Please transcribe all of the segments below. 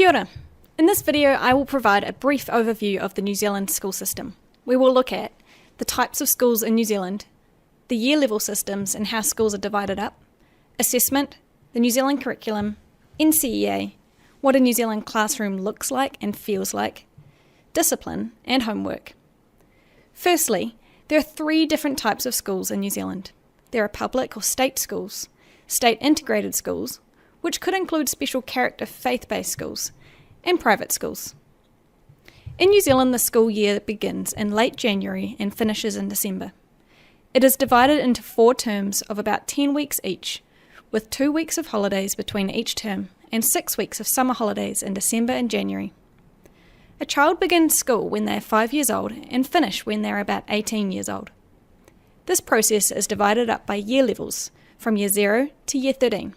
Kia ora. In this video, I will provide a brief overview of the New Zealand school system. We will look at the types of schools in New Zealand, the year level systems and how schools are divided up, assessment, the New Zealand curriculum, NCEA, what a New Zealand classroom looks like and feels like, discipline and homework. Firstly, there are 3 different types of schools in New Zealand. There are public or state schools, state integrated schools, which could include special character faith-based schools, and private schools. In New Zealand, the school year begins in late January and finishes in December. It is divided into 4 terms of about 10 weeks each, with 2 weeks of holidays between each term and 6 weeks of summer holidays in December and January. A child begins school when they are 5 years old and finish when they are about 18 years old. This process is divided up by year levels, from year 0 to year 13.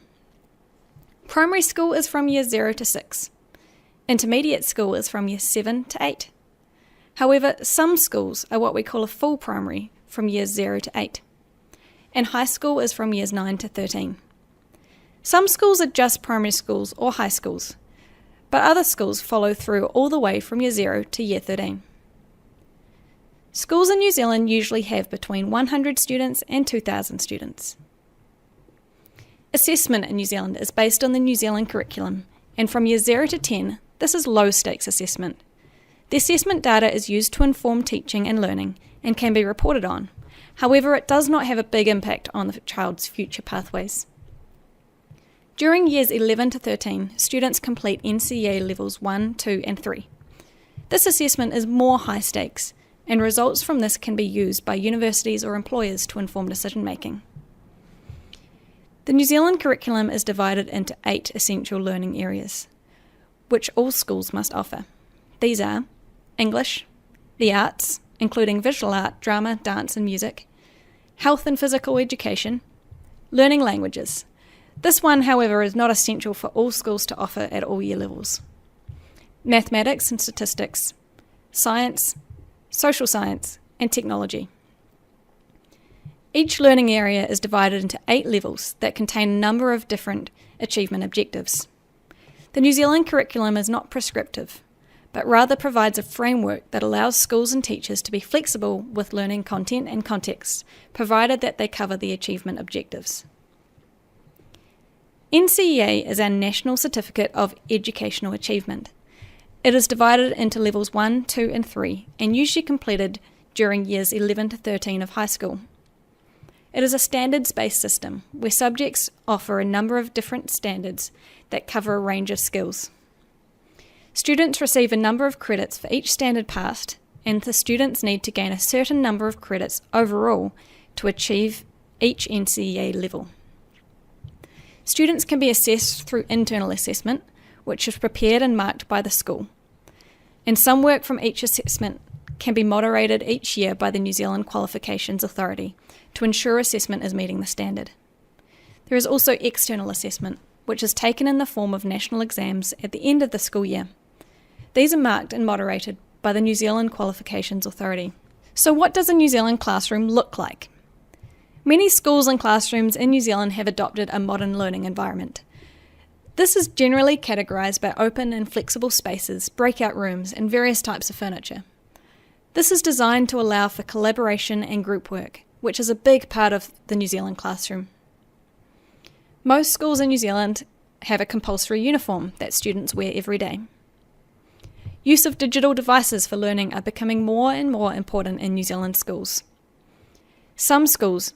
Primary school is from year 0 to 6. Intermediate school is from year 7 to 8. However, some schools are what we call a full primary, from years 0 to 8. And high school is from years 9 to 13. Some schools are just primary schools or high schools, but other schools follow through all the way from year 0 to year 13. Schools in New Zealand usually have between 100 students and 2,000 students. Assessment in New Zealand is based on the New Zealand curriculum, and from year 0 to 10, this is low-stakes assessment. The assessment data is used to inform teaching and learning and can be reported on. However, it does not have a big impact on the child's future pathways. During years 11 to 13, students complete NCEA levels 1, 2 and 3. This assessment is more high stakes, and results from this can be used by universities or employers to inform decision-making. The New Zealand curriculum is divided into 8 essential learning areas, which all schools must offer. These are English, the arts, including visual art, drama, dance and music, health and physical education, learning languages. This one, however, is not essential for all schools to offer at all year levels. Mathematics and statistics, science, social science, and technology. Each learning area is divided into 8 levels that contain a number of different achievement objectives. The New Zealand curriculum is not prescriptive, but rather provides a framework that allows schools and teachers to be flexible with learning content and context, provided that they cover the achievement objectives. NCEA is our National Certificate of Educational Achievement. It is divided into levels 1, 2 and 3 and usually completed during years 11 to 13 of high school. It is a standards-based system where subjects offer a number of different standards that cover a range of skills. Students receive a number of credits for each standard passed, and the students need to gain a certain number of credits overall to achieve each NCEA level. Students can be assessed through internal assessment, which is prepared and marked by the school, and some work from each assessment can be moderated each year by the New Zealand Qualifications Authority to ensure assessment is meeting the standard. There is also external assessment, which is taken in the form of national exams at the end of the school year. These are marked and moderated by the New Zealand Qualifications Authority. So what does a New Zealand classroom look like? Many schools and classrooms in New Zealand have adopted a modern learning environment. This is generally categorised by open and flexible spaces, breakout rooms, and various types of furniture. This is designed to allow for collaboration and group work, which is a big part of the New Zealand classroom. Most schools in New Zealand have a compulsory uniform that students wear every day. Use of digital devices for learning are becoming more and more important in New Zealand schools. Some schools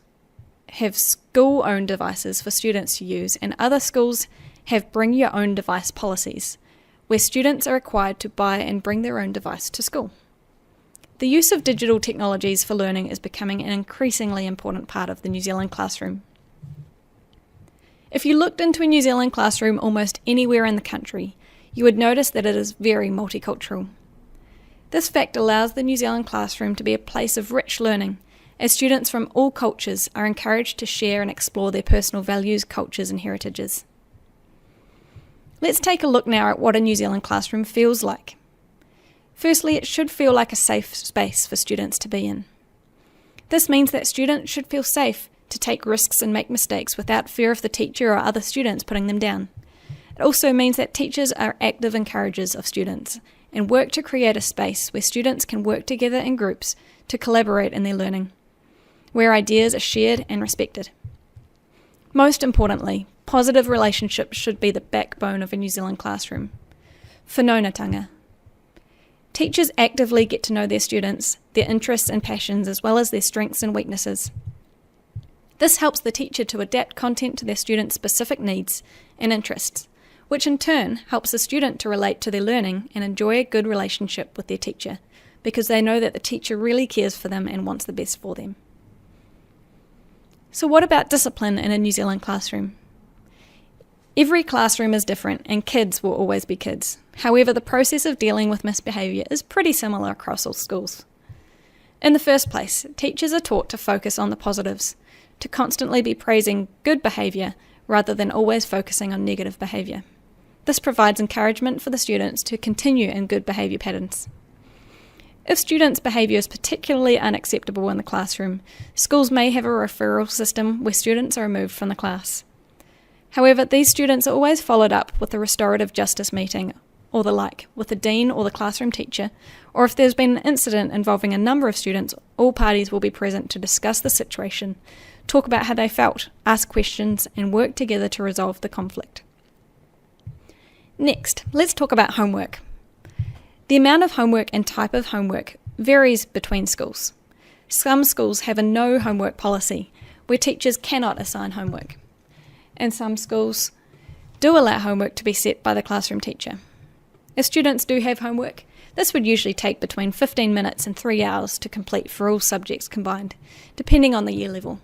have school-owned devices for students to use, and other schools have bring-your-own device policies, where students are required to buy and bring their own device to school. The use of digital technologies for learning is becoming an increasingly important part of the New Zealand classroom. If you looked into a New Zealand classroom almost anywhere in the country, you would notice that it is very multicultural. This fact allows the New Zealand classroom to be a place of rich learning, as students from all cultures are encouraged to share and explore their personal values, cultures and heritages. Let's take a look now at what a New Zealand classroom feels like. Firstly, it should feel like a safe space for students to be in. This means that students should feel safe to take risks and make mistakes without fear of the teacher or other students putting them down. It also means that teachers are active encouragers of students and work to create a space where students can work together in groups to collaborate in their learning, where ideas are shared and respected. Most importantly, positive relationships should be the backbone of a New Zealand classroom. Whanaungatanga. Teachers actively get to know their students, their interests and passions, as well as their strengths and weaknesses. This helps the teacher to adapt content to their students' specific needs and interests, which in turn helps the student to relate to their learning and enjoy a good relationship with their teacher, because they know that the teacher really cares for them and wants the best for them. So what about discipline in a New Zealand classroom? Every classroom is different and kids will always be kids. However, the process of dealing with misbehaviour is pretty similar across all schools. In the first place, teachers are taught to focus on the positives, to constantly be praising good behaviour rather than always focusing on negative behaviour. This provides encouragement for the students to continue in good behaviour patterns. If students' behaviour is particularly unacceptable in the classroom, schools may have a referral system where students are removed from the class. However, these students are always followed up with a restorative justice meeting or the like, with the dean or the classroom teacher, or if there's been an incident involving a number of students, all parties will be present to discuss the situation, talk about how they felt, ask questions, and work together to resolve the conflict. Next, let's talk about homework. The amount of homework and type of homework varies between schools. Some schools have a no homework policy, where teachers cannot assign homework. And some schools do allow homework to be set by the classroom teacher. If students do have homework, this would usually take between 15 minutes and 3 hours to complete for all subjects combined, depending on the year level.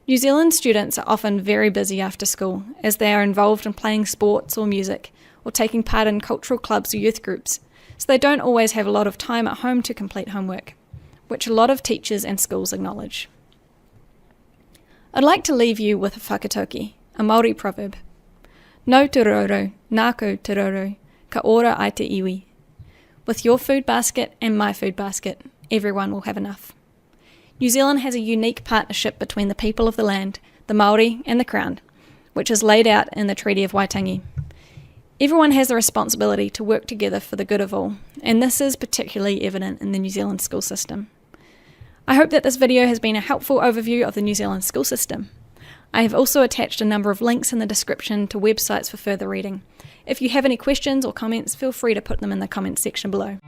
New Zealand students are often very busy after school, as they are involved in playing sports or music, or taking part in cultural clubs or youth groups, so they don't always have a lot of time at home to complete homework, which a lot of teachers and schools acknowledge. I'd like to leave you with a whakatauki, a Māori proverb. No te roro, nāko te roro, ka ora ai te iwi. With your food basket and my food basket, everyone will have enough. New Zealand has a unique partnership between the people of the land, the Māori and the Crown, which is laid out in the Treaty of Waitangi. Everyone has the responsibility to work together for the good of all, and this is particularly evident in the New Zealand school system. I hope that this video has been a helpful overview of the New Zealand school system. I have also attached a number of links in the description to websites for further reading. If you have any questions or comments, feel free to put them in the comments section below.